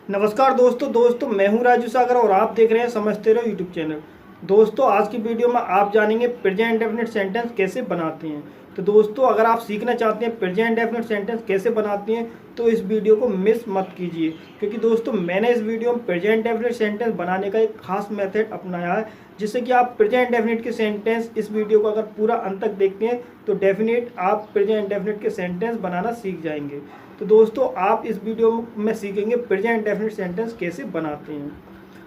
नमस्कार दोस्तों मैं हूं राजू सागर और आप देख रहे हैं समझते रहो यूट्यूब चैनल। दोस्तों आज की वीडियो में आप जानेंगे प्रेजेंट इंडेफिनिट सेंटेंस कैसे बनाते हैं। तो दोस्तों अगर आप सीखना चाहते हैं प्रेजेंट इंडेफिनिट सेंटेंस कैसे बनाते हैं तो इस वीडियो को मिस मत कीजिए, क्योंकि दोस्तों मैंने इस वीडियो में प्रेजेंट इंडेफिनिट सेंटेंस बनाने का एक खास मेथड अपनाया है, जिससे कि आप प्रेजेंट इंडेफिनिट के सेंटेंस इस वीडियो को अगर पूरा अंत तक देखते हैं तो डेफिनेट आप प्रेजेंट इंडेफिनिट के सेंटेंस बनाना सीख जाएंगे। तो दोस्तों आप इस वीडियो में सीखेंगे प्रेजेंट इंडेफिनिट सेंटेंस कैसे बनाते हैं।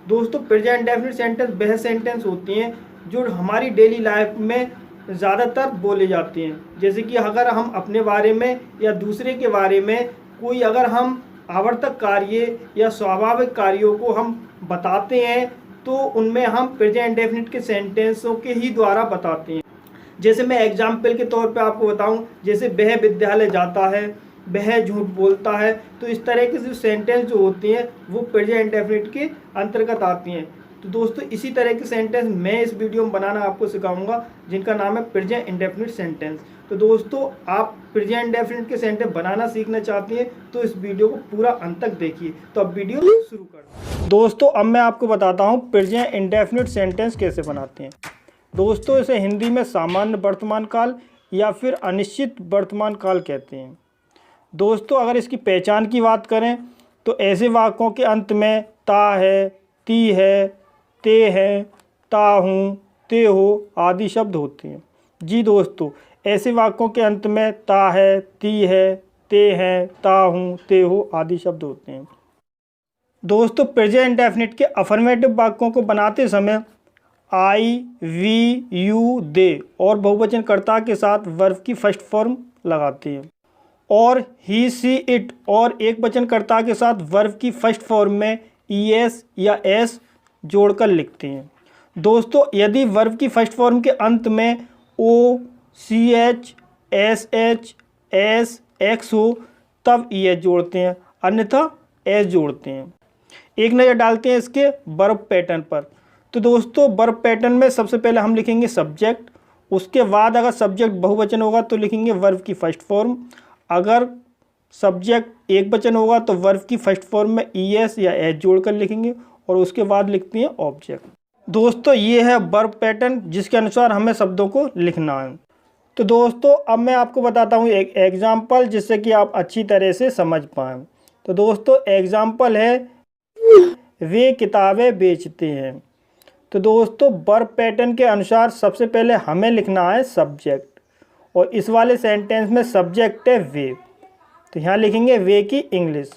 दोस्तों प्रेजेंट इंडेफिनिट सेंटेंस वह सेंटेंस होते हैं जो हमारी डेली लाइफ में ज़्यादातर बोले जाते हैं। जैसे कि अगर हम अपने बारे में या दूसरे के बारे में कोई अगर हम आवर्तक कार्य या स्वाभाविक कार्यों को हम बताते हैं तो उनमें हम प्रेजेंट इंडेफिनिट के सेंटेंसों के ही द्वारा बताते हैं। जैसे मैं एग्जाम्पल के तौर पे आपको बताऊं, जैसे वह विद्यालय जाता है, वह झूठ बोलता है, तो इस तरह के जो सेंटेंस जो होती हैं वो प्रेजेंट इंडेफिनिट के अंतर्गत आती हैं। तो दोस्तों इसी तरह के सेंटेंस मैं इस वीडियो में बनाना आपको सिखाऊंगा, जिनका नाम है प्रेजेंट इंडेफिनिट सेंटेंस। तो दोस्तों आप प्रेजेंट इंडेफिनिट के सेंटेंस बनाना सीखना चाहते हैं तो इस वीडियो को पूरा अंत तक देखिए। तो अब वीडियो शुरू कर। दोस्तों अब मैं आपको बताता हूँ प्रेजेंट इंडेफिनिट सेंटेंस कैसे बनाते हैं। दोस्तों इसे हिंदी में सामान्य वर्तमान काल या फिर अनिश्चित वर्तमान काल कहते हैं। दोस्तों अगर इसकी पहचान की बात करें तो ऐसे वाक्यों के अंत में ता है, ती है, ते है, ता हूँ, ते हो आदि शब्द होते हैं। जी दोस्तों ऐसे वाक्यों के अंत में ता है, ती है, ते हैं, ता हूँ, ते हो आदि शब्द होते हैं। दोस्तों प्रेजेंट इंडेफिनिट के अफर्मेटिव वाक्यों को बनाते समय आई, वी, यू, दे और बहुवचन कर्ता के साथ वर्ब की फर्स्ट फॉर्म लगाते हैं, और ही, सी, इट और एक वचन कर्ता के साथ वर्ब की फर्स्ट फॉर्म में ईएस या एस जोड़कर लिखते हैं। दोस्तों यदि वर्ब की फर्स्ट फॉर्म के अंत में O, C H, S H, S, X हो तब ईएस जोड़ते हैं, अन्यथा एस जोड़ते हैं। एक नज़र डालते हैं इसके वर्ब पैटर्न पर। तो दोस्तों वर्ब पैटर्न में सबसे पहले हम लिखेंगे सब्जेक्ट, उसके बाद अगर सब्जेक्ट बहुवचन होगा तो लिखेंगे वर्ब की फर्स्ट फॉर्म, अगर सब्जेक्ट एक वचन होगा तो वर्ब की फर्स्ट फॉर्म में ईएस या एस जोड़कर लिखेंगे और उसके बाद लिखते हैं ऑब्जेक्ट। दोस्तों ये है वर्ब पैटर्न जिसके अनुसार हमें शब्दों को लिखना है। तो दोस्तों अब मैं आपको बताता हूँ एक एग्जाम्पल, जिससे कि आप अच्छी तरह से समझ पाएँ। तो दोस्तों एग्जाम्पल है वे किताबें बेचते हैं। तो दोस्तों वर्ब पैटर्न के अनुसार सबसे पहले हमें लिखना है सब्जेक्ट, और इस वाले सेंटेंस में सब्जेक्ट है वे, तो यहाँ लिखेंगे वे की इंग्लिश।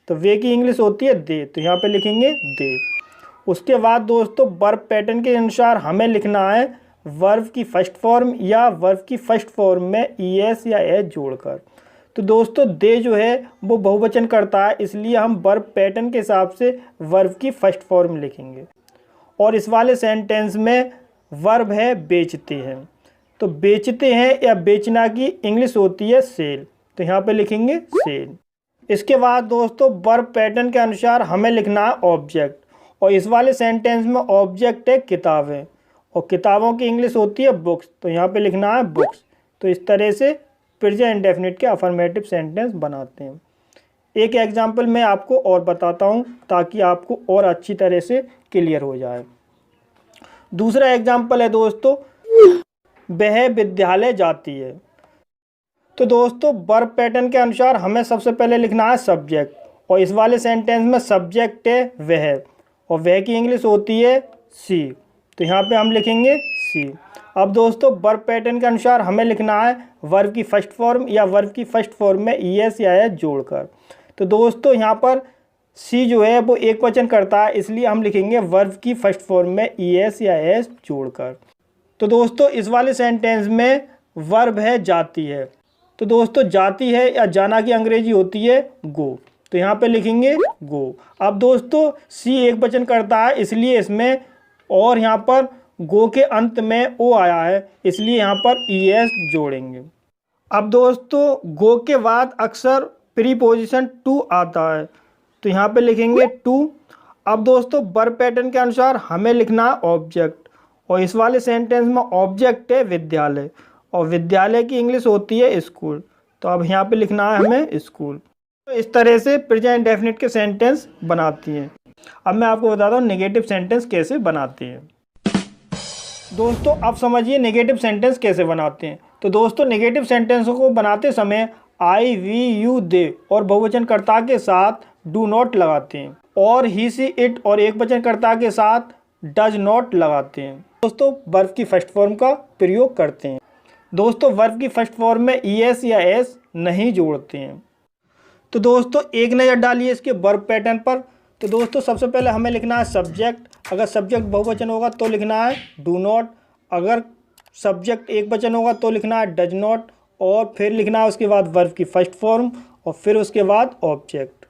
तो वे की इंग्लिश होती है दे, तो यहाँ पे लिखेंगे दे। उसके बाद दोस्तों वर्ब पैटर्न के अनुसार हमें लिखना है वर्ब की फर्स्ट फॉर्म या वर्ब की फर्स्ट फॉर्म में ईएस या एस जोड़कर। तो दोस्तों दे जो है वो बहुवचन करता है, इसलिए हम वर्ब पैटर्न के हिसाब से वर्ब की फर्स्ट फॉर्म लिखेंगे। और इस वाले सेंटेंस में वर्ब है बेचते हैं, तो बेचते हैं या बेचना की इंग्लिश होती है सेल, तो यहाँ पे लिखेंगे सेल। इसके बाद दोस्तों वर्ब पैटर्न के अनुसार हमें लिखना है ऑब्जेक्ट, और इस वाले सेंटेंस में ऑब्जेक्ट है किताबें, और किताबों की इंग्लिश होती है बुक्स, तो यहाँ पे लिखना है बुक्स। तो इस तरह से प्रेजेंट इंडेफिनिट के अफर्मेटिव सेंटेंस बनाते हैं। एक एग्जाम्पल मैं आपको और बताता हूँ ताकि आपको और अच्छी तरह से क्लियर हो जाए। दूसरा एग्जाम्पल है दोस्तों वह विद्यालय जाती है। तो दोस्तों वर्ब पैटर्न के अनुसार हमें सबसे पहले लिखना है सब्जेक्ट, और इस वाले सेंटेंस में सब्जेक्ट है वह, और वह की इंग्लिश होती है सी, तो यहाँ पे हम लिखेंगे सी। अब दोस्तों वर्ब पैटर्न के अनुसार हमें लिखना है वर्ब की फर्स्ट फॉर्म या वर्ब की फर्स्ट फॉर्म में ईएस या एस जोड़कर। तो दोस्तों यहाँ पर सी जो है वो एक वचन करता है, इसलिए हम लिखेंगे वर्ब की फर्स्ट फॉर्म में ईएस या एस जोड़कर। तो दोस्तों इस वाले सेंटेंस में वर्ब है जाती है। तो दोस्तों जाती है या जाना की अंग्रेजी होती है गो, तो यहाँ पे लिखेंगे गो। अब दोस्तों सी एक वचन करता है, इसलिए इसमें और यहाँ पर गो के अंत में ओ आया है, इसलिए यहाँ पर ईएस जोड़ेंगे। अब दोस्तों गो के बाद अक्सर प्रीपोजिशन टू आता है, तो यहाँ पे लिखेंगे टू। अब दोस्तों वर्ब पैटर्न के अनुसार हमें लिखना है ऑब्जेक्ट, और इस वाले सेंटेंस में ऑब्जेक्ट है विद्यालय, और विद्यालय की इंग्लिश होती है स्कूल, तो अब यहाँ पे लिखना है हमें स्कूल। तो इस तरह से प्रेजेंट इंडेफिनिट के सेंटेंस बनाती हैं। अब मैं आपको बताता हूँ नेगेटिव सेंटेंस कैसे बनाते हैं। दोस्तों अब समझिए नेगेटिव सेंटेंस कैसे बनाते हैं। तो दोस्तों नेगेटिव सेंटेंसों को बनाते समय आई, वी, यू, दे और बहुवचन कर्ता के साथ डू नॉट लगाते हैं, और ही, सी, इट और एक वचन कर्ता के साथ डज नॉट लगाते हैं। दोस्तों वर्ब की फर्स्ट फॉर्म का प्रयोग करते हैं। दोस्तों वर्ब की फर्स्ट फॉर्म में ईएस या एस नहीं जोड़ते हैं। तो दोस्तों एक नज़र डालिए इसके वर्ब पैटर्न पर। तो दोस्तों सबसे पहले हमें लिखना है सब्जेक्ट। अगर सब्जेक्ट बहुवचन होगा तो लिखना है डू नॉट, अगर सब्जेक्ट एक वचन होगा तो लिखना है डज नॉट, और फिर लिखना है उसके बाद वर्ब की फर्स्ट फॉर्म और फिर उसके बाद ऑब्जेक्ट।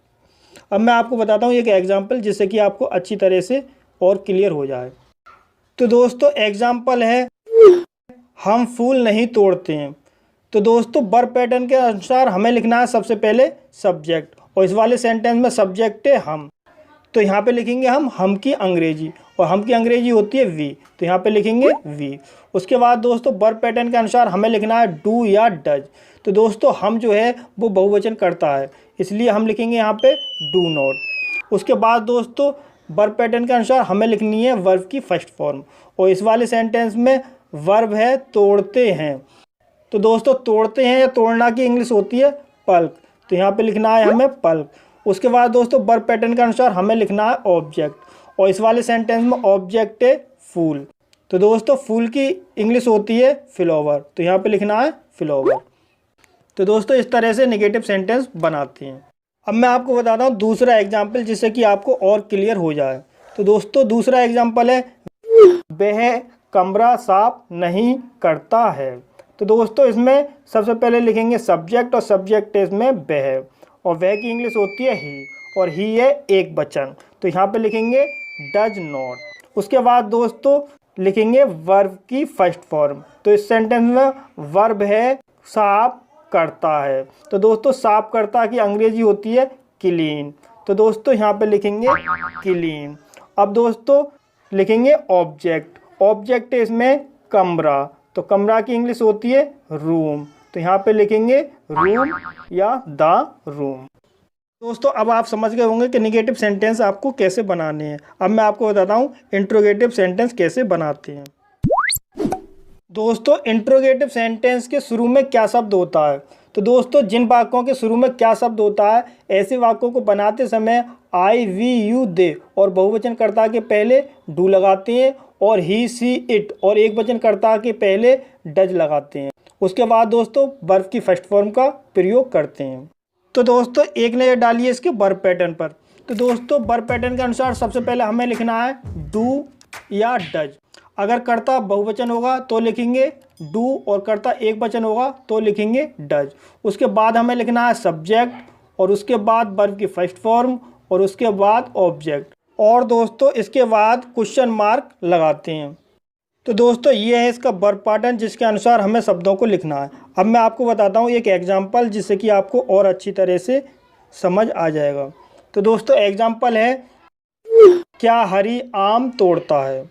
अब मैं आपको बताता हूँ एक एग्जाम्पल जिससे कि आपको अच्छी तरह से और क्लियर हो जाए। तो दोस्तों एग्जाम्पल है हम फूल नहीं तोड़ते हैं। तो दोस्तों वर्ब पैटर्न के अनुसार हमें लिखना है सबसे पहले सब्जेक्ट, और इस वाले सेंटेंस में सब्जेक्ट है हम, तो यहाँ पे लिखेंगे हम की अंग्रेजी, और हम की अंग्रेजी होती है वी, तो यहाँ पे लिखेंगे वी। उसके बाद दोस्तों वर्ब पैटर्न के अनुसार हमें लिखना है डू या डज। तो दोस्तों हम जो है वो बहुवचन करता है, इसलिए हम लिखेंगे यहाँ पे डू नॉट। उसके बाद दोस्तों वर्ब पैटर्न के अनुसार हमें लिखनी है वर्ब की फर्स्ट फॉर्म, और इस वाले सेंटेंस में वर्ब है तोड़ते हैं। तो दोस्तों तोड़ते हैं या तोड़ना की इंग्लिश होती है पल्क, तो यहाँ पे लिखना है हमें पल्क। उसके बाद दोस्तों वर्ब पैटर्न के अनुसार हमें लिखना है ऑब्जेक्ट, और इस वाले सेंटेंस में ऑब्जेक्ट है फूल। तो दोस्तों फूल की इंग्लिश होती है फ्लावर, तो यहाँ पे लिखना है फ्लावर। तो दोस्तों इस तरह से नेगेटिव सेंटेंस बनाते हैं। अब मैं आपको बताता हूँ दूसरा एग्जाम्पल जिससे कि आपको और क्लियर हो जाए। तो दोस्तों दूसरा एग्जाम्पल है वह कमरा साफ नहीं करता है। तो दोस्तों इसमें सबसे पहले लिखेंगे सब्जेक्ट, और सब्जेक्ट है इसमें वह, और वह की इंग्लिश होती है ही, और ही है एक वचन, तो यहाँ पे लिखेंगे डज नॉट। उसके बाद दोस्तों लिखेंगे वर्ब की फर्स्ट फॉर्म। तो इस सेंटेंस में वर्ब है साफ करता है। तो दोस्तों साफ करता की अंग्रेजी होती है क्लीन, तो दोस्तों यहाँ पे लिखेंगे क्लीन। अब दोस्तों लिखेंगे ऑब्जेक्ट, ऑब्जेक्ट है इसमें कमरा, तो कमरा की इंग्लिश होती है रूम, तो यहाँ पे लिखेंगे रूम या द रूम। दोस्तों अब आप समझ गए होंगे कि नेगेटिव सेंटेंस आपको कैसे बनाने हैं। अब मैं आपको बताता हूँ इंट्रोगेटिव सेंटेंस कैसे बनाते हैं। दोस्तों इंट्रोगेटिव सेंटेंस के शुरू में क्या शब्द होता है। तो दोस्तों जिन वाक्यों के शुरू में क्या शब्द होता है, ऐसे वाक्यों को बनाते समय आई, वी, यू, दे और बहुवचन कर्ता के पहले डू लगाते हैं, और ही, सी, इट और एक वचन कर्ता के पहले डज लगाते हैं। उसके बाद दोस्तों वर्ब की फर्स्ट फॉर्म का प्रयोग करते हैं। तो दोस्तों एक नज़र डालिए इसके वर्ब पैटर्न पर। तो दोस्तों वर्ब पैटर्न के अनुसार सबसे पहले हमें लिखना है डू या डज। अगर कर्ता बहुवचन होगा तो लिखेंगे डू, और कर्ता एक वचन होगा तो लिखेंगे डज। उसके बाद हमें लिखना है सब्जेक्ट, और उसके बाद वर्ब की फर्स्ट फॉर्म, और उसके बाद ऑब्जेक्ट, और दोस्तों इसके बाद क्वेश्चन मार्क लगाते हैं। तो दोस्तों ये है इसका वर्ब पैटर्न जिसके अनुसार हमें शब्दों को लिखना है। अब मैं आपको बताता हूँ एक एग्जाम्पल जिससे कि आपको और अच्छी तरह से समझ आ जाएगा। तो दोस्तों एग्जाम्पल है क्या हरी आम तोड़ता है।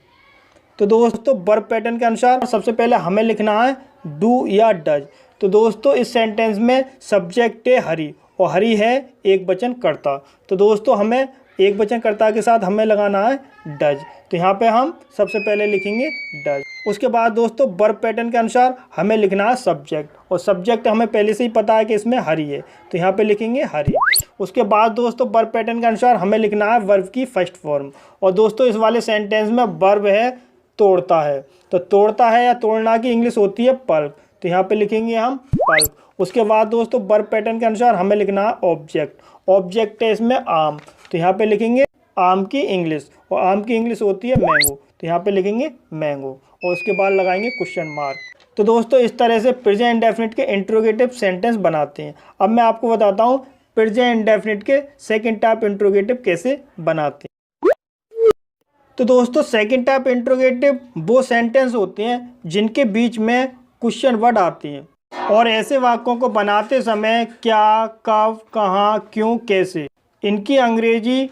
तो दोस्तों वर्ब पैटर्न के अनुसार सबसे पहले हमें लिखना है डू या डज। तो दोस्तों इस सेंटेंस में सब्जेक्ट है हरी, और हरी है एक वचन कर्ता, तो दोस्तों हमें एक वचन कर्ता के साथ हमें लगाना है डज, तो यहाँ पे हम सबसे पहले लिखेंगे डज। उसके बाद दोस्तों वर्ब पैटर्न के अनुसार हमें लिखना है सब्जेक्ट, और सब्जेक्ट हमें पहले से ही पता है कि इसमें हरी है, तो यहाँ पे लिखेंगे हरी। उसके बाद दोस्तों वर्ब पैटर्न के अनुसार हमें लिखना है वर्ब की फर्स्ट फॉर्म, और दोस्तों इस वाले सेंटेंस में वर्ब है तोड़ता है, तो तोड़ता है या तोड़ना की इंग्लिश होती है पल्क, तो यहाँ पे लिखेंगे हम पल्क। उसके बाद दोस्तों वर्ब पैटर्न के अनुसार हमें लिखना है ऑब्जेक्ट, ऑब्जेक्ट है इसमें आम, तो यहाँ पे लिखेंगे आम की इंग्लिश, और आम की इंग्लिश होती है मैंगो, तो यहाँ पे लिखेंगे मैंगो, और उसके बाद लगाएंगे क्वेश्चन मार्क। तो दोस्तों इस तरह से प्रेजेंट इंडेफिनिट के इंट्रोगेटिव सेंटेंस बनाते हैं। अब मैं आपको बताता हूँ प्रेजेंट इंडेफिनिट के सेकंड टाइप इंट्रोगेटिव कैसे बनाते हैं। तो दोस्तों सेकंड टाइप इंट्रोगेटिव वो सेंटेंस होते हैं जिनके बीच में क्वेश्चन वर्ड आते हैं, और ऐसे वाक्यों को बनाते समय क्या, कब, कहाँ, क्यों, कैसे, इनकी अंग्रेजी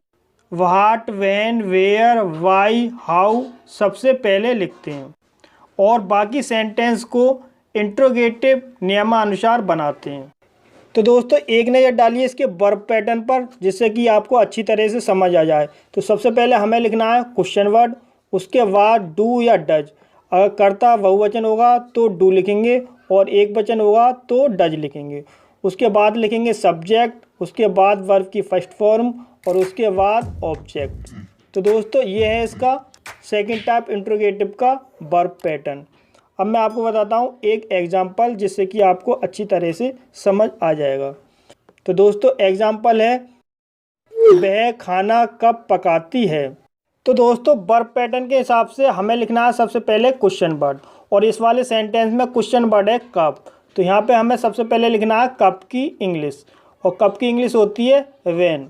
what, when, where, why, how सबसे पहले लिखते हैं, और बाकी सेंटेंस को इंट्रोगेटिव नियमानुसार बनाते हैं। तो दोस्तों एक नज़र डालिए इसके वर्ब पैटर्न पर, जिससे कि आपको अच्छी तरह से समझ आ जाए। तो सबसे पहले हमें लिखना है क्वेश्चन वर्ड, उसके बाद डू या डज। अगर कर्ता बहुवचन होगा तो डू लिखेंगे और एक वचन होगा तो डज लिखेंगे। उसके बाद लिखेंगे सब्जेक्ट, उसके बाद वर्ब की फर्स्ट फॉर्म और उसके बाद ऑब्जेक्ट। तो दोस्तों ये है इसका सेकंड टाइप इंट्रोगेटिव का वर्ब पैटर्न। अब मैं आपको बताता हूँ एक एग्जाम्पल, जिससे कि आपको अच्छी तरह से समझ आ जाएगा। तो दोस्तों एग्जाम्पल है, वह खाना कब पकाती है। तो दोस्तों वर्ब पैटर्न के हिसाब से हमें लिखना है सबसे पहले क्वेश्चन वर्ड, और इस वाले सेंटेंस में क्वेश्चन वर्ड है कब। तो यहाँ पे हमें सबसे पहले लिखना है कब की इंग्लिश, और कब की इंग्लिश होती है व्हेन।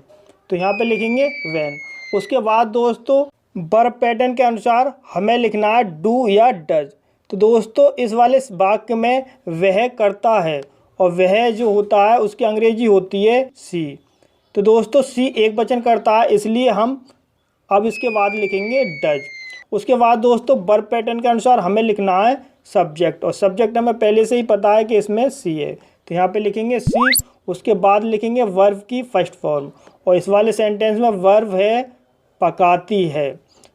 तो यहाँ पे लिखेंगे व्हेन। उसके बाद दोस्तों वर्ब पैटर्न के अनुसार हमें लिखना है डू या डज। तो दोस्तों इस वाले वाक्य में वह करता है, और वह जो होता है उसकी अंग्रेजी होती है सी। तो दोस्तों सी एक वचन करता है, इसलिए हम अब इसके बाद लिखेंगे डज। उसके बाद दोस्तों वर्ब पैटर्न के अनुसार हमें लिखना है सब्जेक्ट, और सब्जेक्ट हमें पहले से ही पता है कि इसमें सी है, तो यहाँ पे लिखेंगे सी। उसके बाद लिखेंगे वर्ब की फर्स्ट फॉर्म, और इस वाले सेंटेंस में वर्ब है पकाती है।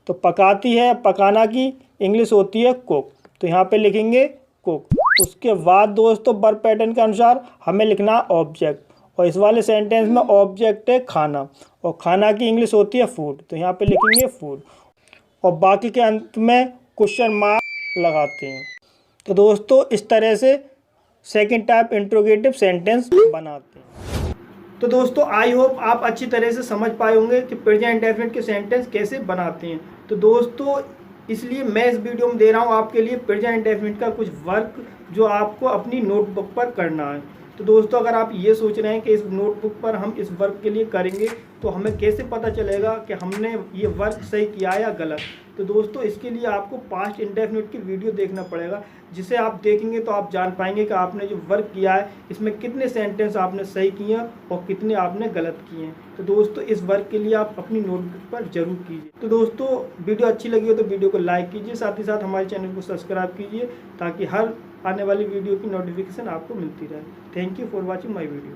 तो पकाती है, पकाना की इंग्लिश होती है कुक, तो यहाँ पे लिखेंगे कुक। उसके बाद दोस्तों वर्ब पैटर्न के अनुसार हमें लिखना है ऑब्जेक्ट, और इस वाले सेंटेंस में ऑब्जेक्ट है खाना, और खाना की इंग्लिश होती है फूड, तो यहाँ पे लिखेंगे फूड। और बाकी के अंत में क्वेश्चन मार्क लगाते हैं। तो दोस्तों इस तरह से सेकंड टाइप इंट्रोगेटिव सेंटेंस बनाते हैं। तो दोस्तों आई होप आप अच्छी तरह से समझ पाए होंगे कि प्रेजेंट इंडेफिनिट के सेंटेंस कैसे बनाते हैं। तो दोस्तों इसलिए मैं इस वीडियो में दे रहा हूँ आपके लिए प्रेजेंट इंडेफिनिट का कुछ वर्क, जो आपको अपनी नोटबुक पर करना है। तो दोस्तों अगर आप ये सोच रहे हैं कि इस नोटबुक पर हम इस वर्क के लिए करेंगे, तो हमें कैसे पता चलेगा कि हमने ये वर्क सही किया या गलत। तो दोस्तों इसके लिए आपको पास्ट इंडेफिनिट की वीडियो देखना पड़ेगा, जिसे आप देखेंगे तो आप जान पाएंगे कि आपने जो वर्क किया है इसमें कितने सेंटेंस आपने सही किए और कितने आपने गलत किए हैं। तो दोस्तों इस वर्क के लिए आप अपनी नोटबुक पर जरूर कीजिए। तो दोस्तों वीडियो अच्छी लगी हो तो वीडियो को लाइक कीजिए, साथ ही साथ हमारे चैनल को सब्सक्राइब कीजिए, ताकि हर आने वाली वीडियो की नोटिफिकेशन आपको मिलती रहे। Thank you for watching my video.